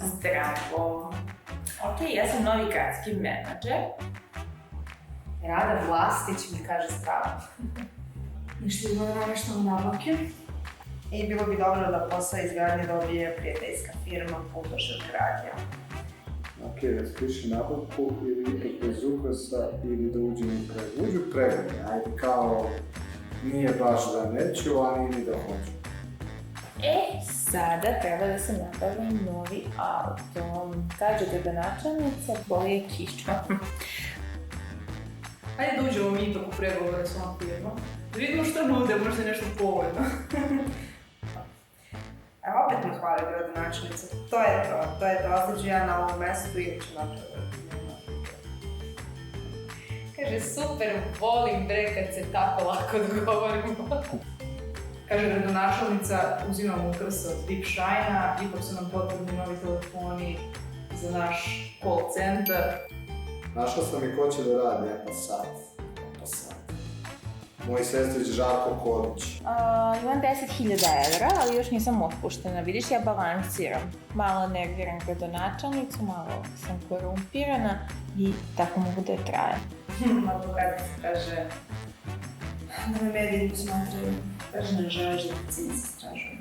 Zdravo. Ok, ja sam novi gradski menadžer. Rada Vlastić mi kaže zdravo. Ništa ima da nameštamo nabavke. I bilo bi dobro da posao izgradnje dobije prijateljska firma Putošev gradnja. Ok, raspiši nabavku ili ipak bez ukrasa ili da uđem u pregled. Uđu u pregled, ajde kao nije baš da neću, a nije ni da hoću. Sada treba da se nabavi novi auto. Kaže gradonačelnica, bolje kičma. Hajde da uđemo mi ipak u pregovore s ovom firmom. Da vidimo što nude, možda je nešto povoljno. A opet me hvali gradonačelnica. To je to. Ostaću ja na ovom mestu i ću napraviti. Kaže, super, volim bre kad se tako lako dogovorimo. Kaže gradonačelnica, uzimamo ukrasa od Deep Shine-a, ipak su nam potrebni novi telefoni za naš call centar. Našla sam i ko će da radi, pa sad. Moj sestrić Žarko Kodić. Imam 10.000 evra, ali još nisam otpuštena. Vidiš, ja balansiram. Malo nerviram gradonačelnicu, malo sam korumpirana i tako mogu da je traje. Advokat kaže, novi mediji posmatraju, kaže ne želiš da ti se stražu.